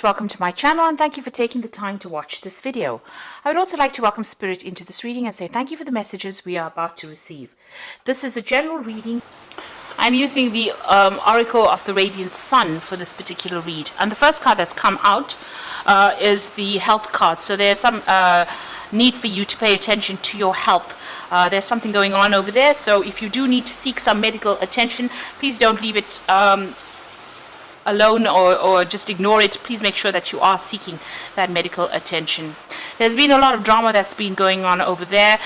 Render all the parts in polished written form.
welcome to my channel and thank you for taking the time to watch this video. I would also like to welcome Spirit into this reading and say thank you for the messages we are about to receive. This is a general reading. I'm using the Oracle of the Radiant Sun for this particular read, and the first card that's come out is the health card. So there's some need for you to pay attention to your health. There's something going on over there, so if you do need to seek some medical attention, please don't leave it alone or just ignore it. Please make sure that you are seeking that medical attention. There's been a lot of drama that's been going on over there.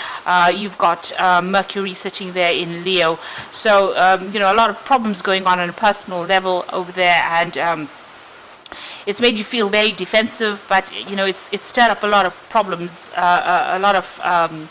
You've got Mercury sitting there in Leo, so a lot of problems going on a personal level over there, and it's made you feel very defensive, but it's stirred up a lot of problems, a lot of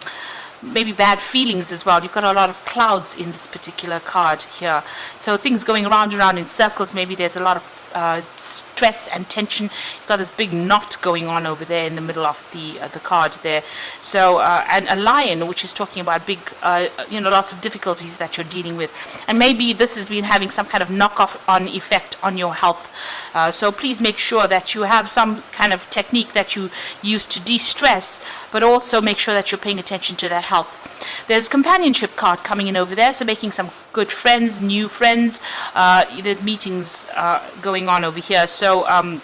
maybe bad feelings as well. You've got a lot of clouds in this particular card here, so things going around in circles. Maybe there's a lot of stress and tension. You've got this big knot going on over there in the middle of the card there. So and a lion, which is talking about big lots of difficulties that you're dealing with, and maybe this has been having some kind of knock-off on effect on your health. So please make sure that you have some kind of technique that you use to de-stress, but also make sure that you're paying attention to that health. There's a companionship card coming in over there, so making some good friends, new friends. There's meetings going on over here, so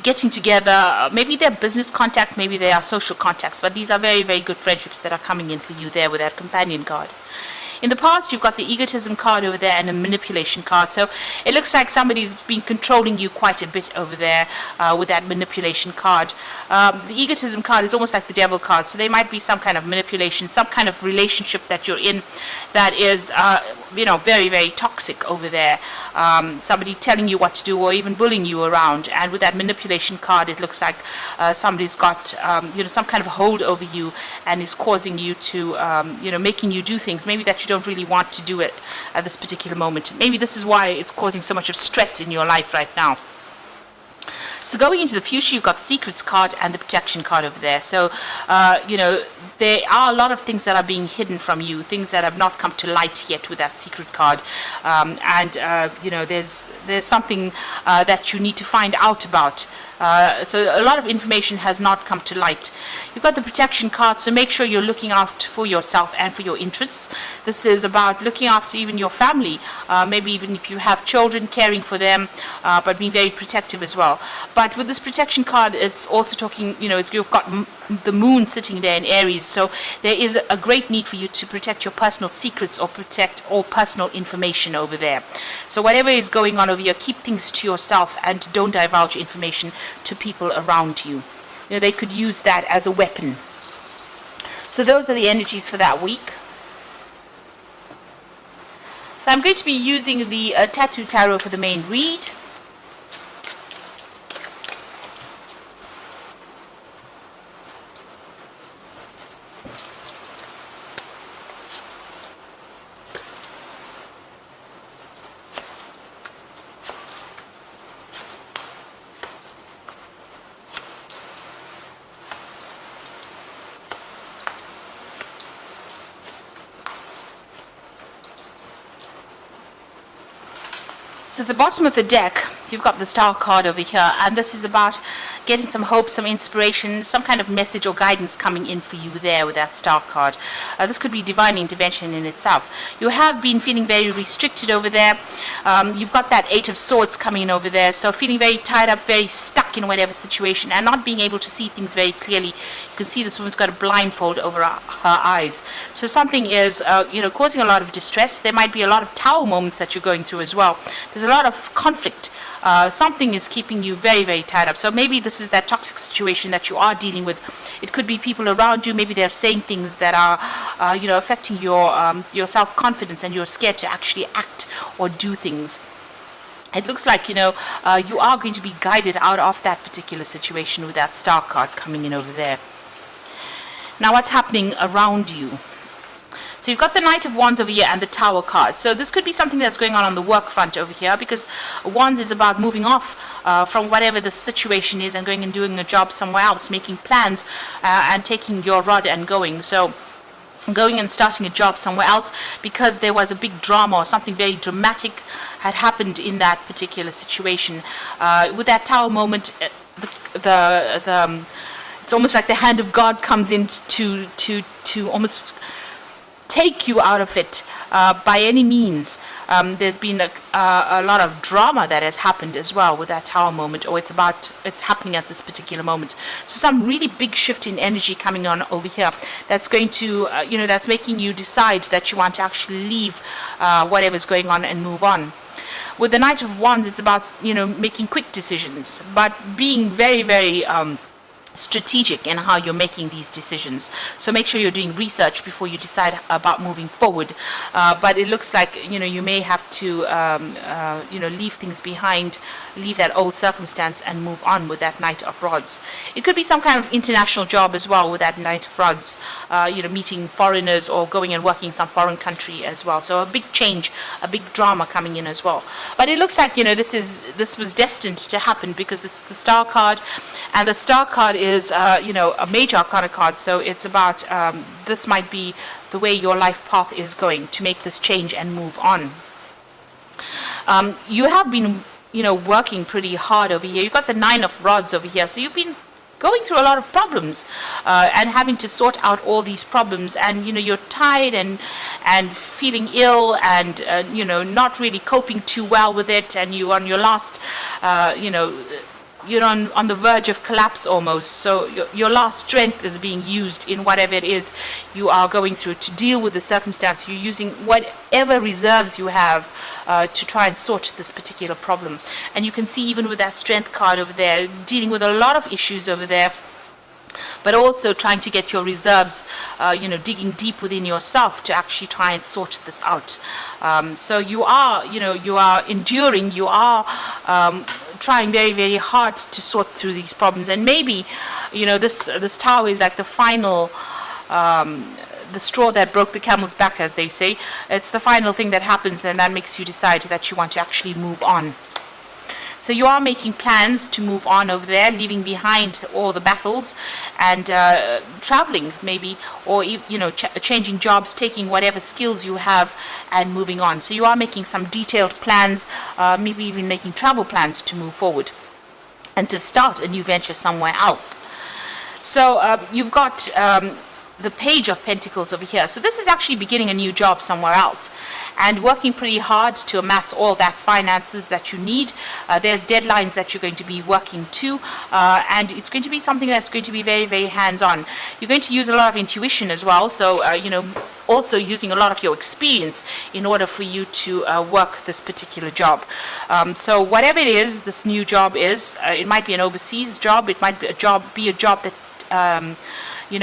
getting together. Maybe they're business contacts, maybe they are social contacts, but these are very, very good friendships that are coming in for you there with that companion card. In the past, you've got the egotism card over there and a manipulation card. So it looks like somebody's been controlling you quite a bit over there with that manipulation card. The egotism card is almost like the devil card. So there might be some kind of manipulation, some kind of relationship that you're in that is, very, very toxic over there. Somebody telling you what to do or even bullying you around. And with that manipulation card, it looks like somebody's got, some kind of hold over you and is causing you to, making you do things maybe that you don't really want to do it at this particular moment. Maybe this is why it's causing so much of stress in your life right now. So going into the future, you've got the secrets card and the protection card over there. So, there are a lot of things that are being hidden from you, things that have not come to light yet with that secret card. There's something that you need to find out about. So a lot of information has not come to light. You've got the protection card, so make sure you're looking after for yourself and for your interests. This is about looking after even your family, maybe even if you have children, caring for them, but being very protective as well. But with this protection card, it's also talking, you've got the moon sitting there in Aries, so there is a great need for you to protect your personal secrets or protect all personal information over there. So whatever is going on over here, keep things to yourself and don't divulge information to people around you. They could use that as a weapon. So those are the energies for that week. So I'm going to be using the Tattoo Tarot for the main read. So at the bottom of the deck, you've got the Star card over here, and this is about getting some hope, some inspiration, some kind of message or guidance coming in for you there with that Star card. This could be divine intervention in itself. You have been feeling very restricted over there. You've got that Eight of Swords coming in over there, so feeling very tied up, very stuck in whatever situation, and not being able to see things very clearly. You can see this woman's got a blindfold over her eyes. So something is, causing a lot of distress. There might be a lot of Tower moments that you're going through as well. There's a lot of conflict. Something is keeping you very, very tied up. So maybe this is that toxic situation that you are dealing with. It could be people around you. Maybe they're saying things that are, affecting your self-confidence, and you're scared to actually act or do things. It looks like, you are going to be guided out of that particular situation with that Star card coming in over there. Now, what's happening around you? So you've got the Knight of Wands over here and the Tower card. So this could be something that's going on the work front over here, because Wands is about moving off from whatever the situation is and going and doing a job somewhere else, making plans and taking your rod and going. So going and starting a job somewhere else because there was a big drama or something very dramatic had happened in that particular situation. With that Tower moment, it's almost like the hand of God comes in to almost take you out of it by any means. There's been a lot of drama that has happened as well with that Tower moment, or it's happening at this particular moment. So some really big shift in energy coming on over here that's going to that's making you decide that you want to actually leave whatever's going on and move on. With the Knight of Wands, it's about making quick decisions, but being very, very strategic in how you're making these decisions. So make sure you're doing research before you decide about moving forward. But it looks like you may have to leave things behind, leave that old circumstance and move on with that Knight of Rods. It could be some kind of international job as well with that Knight of Rods, meeting foreigners or going and working in some foreign country as well. So a big change, a big drama coming in as well. But it looks like this was destined to happen because it's the Star card, and the Star card is a major arcana card. So it's about this might be the way your life path is going to make this change and move on. You have been working pretty hard over here. You've got the Nine of Rods over here, so you've been going through a lot of problems and having to sort out all these problems, and you're tired and feeling ill and not really coping too well with it, and you're on your last you're on the verge of collapse almost. So your last strength is being used in whatever it is you are going through to deal with the circumstance. You're using whatever reserves you have to try and sort this particular problem. And you can see even with that strength card over there, dealing with a lot of issues over there, but also trying to get your reserves, digging deep within yourself to actually try and sort this out. So you are enduring, you are trying very, very hard to sort through these problems. And maybe, this Tower is like the final, the straw that broke the camel's back, as they say. It's the final thing that happens, and that makes you decide that you want to actually move on. So you are making plans to move on over there, leaving behind all the battles and traveling maybe, or changing jobs, taking whatever skills you have and moving on. So you are making some detailed plans, maybe even making travel plans to move forward and to start a new venture somewhere else. So you've got the Page of Pentacles over here. So this is actually beginning a new job somewhere else and working pretty hard to amass all that finances that you need. There's deadlines that you're going to be working to, and it's going to be something that's going to be very, very hands-on. You're going to use a lot of intuition as well, so also using a lot of your experience in order for you to work this particular job. So whatever it is this new job is, it might be an overseas job, it might be a job that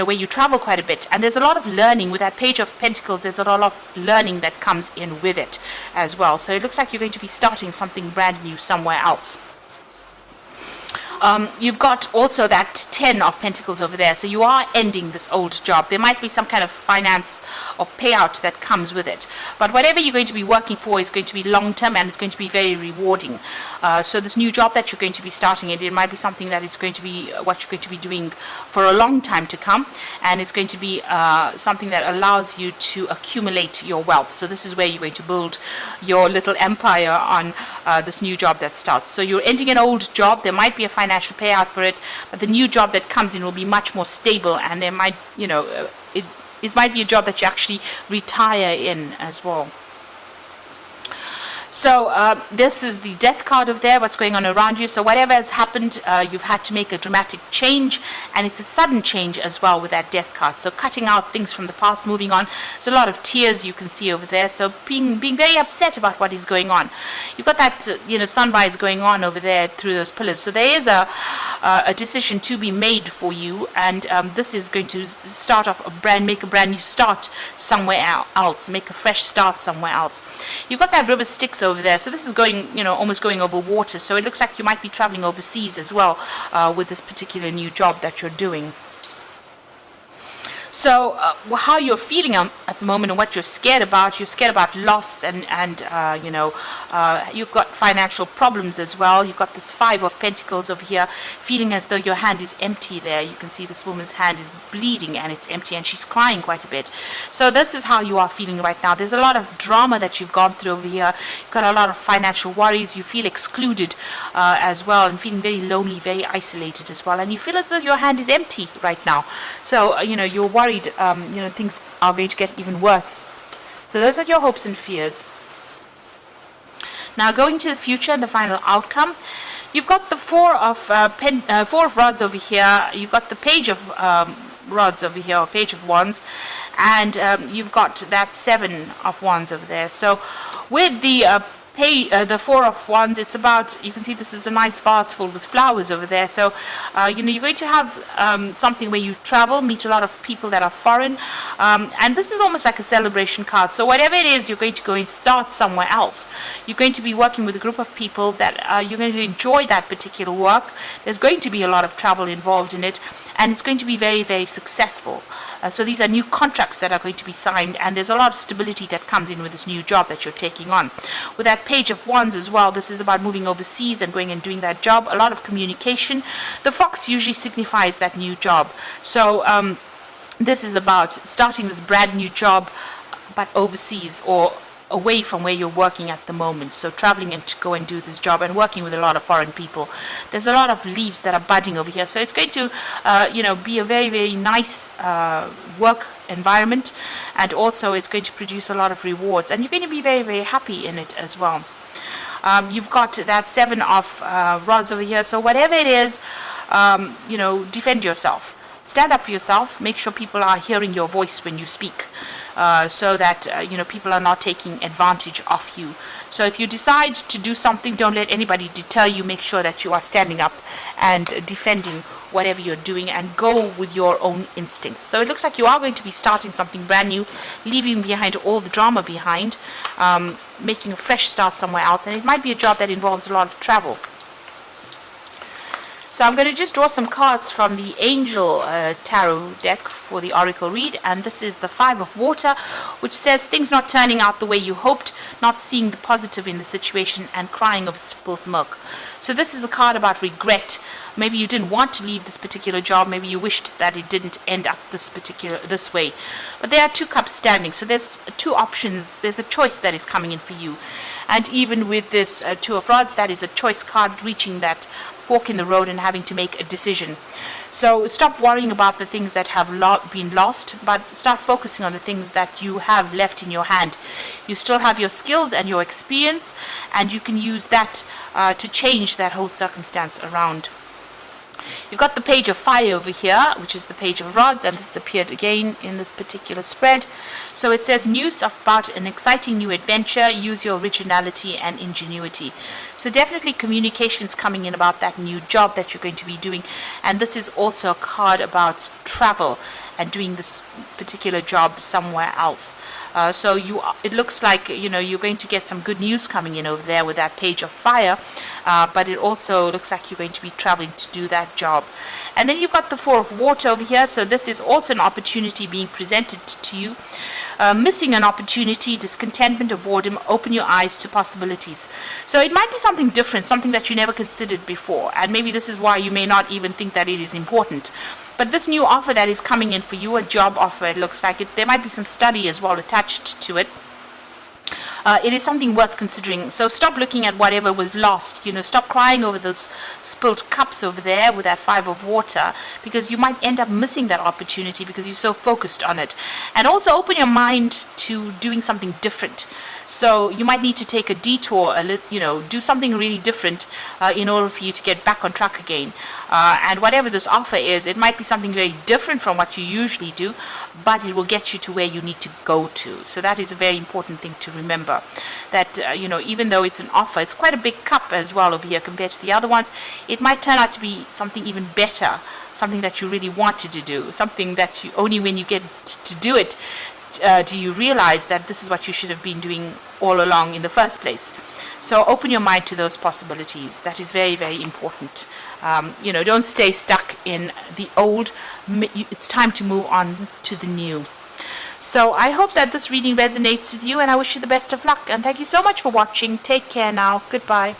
where you travel quite a bit, and there's a lot of learning with that Page of Pentacles. There's a lot of learning that comes in with it as well. So it looks like you're going to be starting something brand new somewhere else. You've got also that 10 of Pentacles over there. So you are ending this old job. There might be some kind of finance or payout that comes with it. But whatever you're going to be working for is going to be long-term, and it's going to be very rewarding. So this new job that you're going to be starting, it might be something that is going to be what you're going to be doing for a long time to come. And it's going to be something that allows you to accumulate your wealth. So this is where you're going to build your little empire on this new job that starts. So you're ending an old job. There might be a financial payout for it, but the new job that comes in will be much more stable, and there might, it might be a job that you actually retire in as well. So this is the Death card over there, what's going on around you. So whatever has happened, you've had to make a dramatic change, and it's a sudden change as well with that Death card. So cutting out things from the past, moving on. There's a lot of tears you can see over there. So being very upset about what is going on. You've got that sunrise going on over there through those pillars. So there is a decision to be made for you, and this is going to start off make a brand new start somewhere else, make a fresh start somewhere else. You've got that River Styx over there, so this is going almost going over water, so it looks like you might be traveling overseas as well with this particular new job that you're doing. So how you're feeling at the moment and what you're scared about loss, and you've got financial problems as well. You've got this 5 of Pentacles over here, feeling as though your hand is empty there. You can see this woman's hand is bleeding and it's empty, and she's crying quite a bit. So this is how you are feeling right now. There's a lot of drama that you've gone through over here. You've got a lot of financial worries. You feel excluded as well, and feeling very lonely, very isolated as well, and you feel as though your hand is empty right now. So you're worried things are going to get even worse. So those are your hopes and fears. Now going to the future and the final outcome, you've got the four of rods over here. You've got the page of rods over here, or page of wands, and you've got that 7 of wands over there. So with the 4 of wands, it's about, you can see this is a nice vase full with flowers over there. So you're going to have something where you travel, meet a lot of people that are foreign, and this is almost like a celebration card. So whatever it is, you're going to go and start somewhere else. You're going to be working with a group of people that you're going to enjoy that particular work. There's going to be a lot of travel involved in it, and it's going to be very, very successful. So these are new contracts that are going to be signed, and there's a lot of stability that comes in with this new job that you're taking on. With that page of wands as well, this is about moving overseas and going and doing that job. A lot of communication. The fox usually signifies that new job. So this is about starting this brand new job, but overseas or away from where you're working at the moment. So traveling and to go and do this job, and working with a lot of foreign people. There's a lot of leaves that are budding over here, so it's going to be a very, very nice work environment, and also it's going to produce a lot of rewards, and you're going to be very, very happy in it as well. You've got that 7 of rods over here. So whatever it is, defend yourself. Stand up for yourself. Make sure people are hearing your voice when you speak, so that people are not taking advantage of you. So if you decide to do something, don't let anybody deter you. Make sure that you are standing up and defending whatever you're doing, and go with your own instincts. So it looks like you are going to be starting something brand new, leaving behind all the drama behind, making a fresh start somewhere else, and it might be a job that involves a lot of travel. So I'm going to just draw some cards from the Angel Tarot deck for the Oracle read, and this is the 5 of Water, which says things not turning out the way you hoped, not seeing the positive in the situation, and crying over spilt milk. So this is a card about regret. Maybe you didn't want to leave this particular job. Maybe you wished that it didn't end up this way. But there are 2 cups standing, so there's 2 options. There's a choice that is coming in for you, and even with this 2 of Rods, that is a choice card, reaching that fork in the road and having to make a decision. So stop worrying about the things that have been lost, but start focusing on the things that you have left in your hand. You still have your skills and your experience, and you can use that to change that whole circumstance around. You've got the page of fire over here, which is the page of rods, and this appeared again in this particular spread. So it says news about an exciting new adventure. Use your originality and ingenuity. So definitely communications coming in about that new job that you're going to be doing. And this is also a card about travel and doing this particular job somewhere else. So it looks like you're going to get some good news coming in over there with that page of fire, but it also looks like you're going to be traveling to do that job. And then you've got the 4 of Water over here. So this is also an opportunity being presented to you. Missing an opportunity, discontentment or boredom, open your eyes to possibilities. So it might be something different, something that you never considered before, and maybe this is why you may not even think that it is important. But this new offer that is coming in for you, a job offer, it looks like it, there might be some study as well attached to it. It is something worth considering. So stop looking at whatever was lost. Stop crying over those spilt cups over there with that 5 of Water, because you might end up missing that opportunity because you're so focused on it. And also open your mind to doing something different. So you might need to take a detour, do something really different in order for you to get back on track again. And whatever this offer is, it might be something very different from what you usually do, but it will get you to where you need to go to. So that is a very important thing to remember, that even though it's an offer, it's quite a big cup as well over here compared to the other ones. It might turn out to be something even better, something that you really wanted to do, something that you only when you get to do it do you realize that this is what you should have been doing all along in the first place? So open your mind to those possibilities. That is very, very important. Don't stay stuck in the old. It's time to move on to the new. So I hope that this reading resonates with you, and I wish you the best of luck. And thank you so much for watching. Take care now. Goodbye.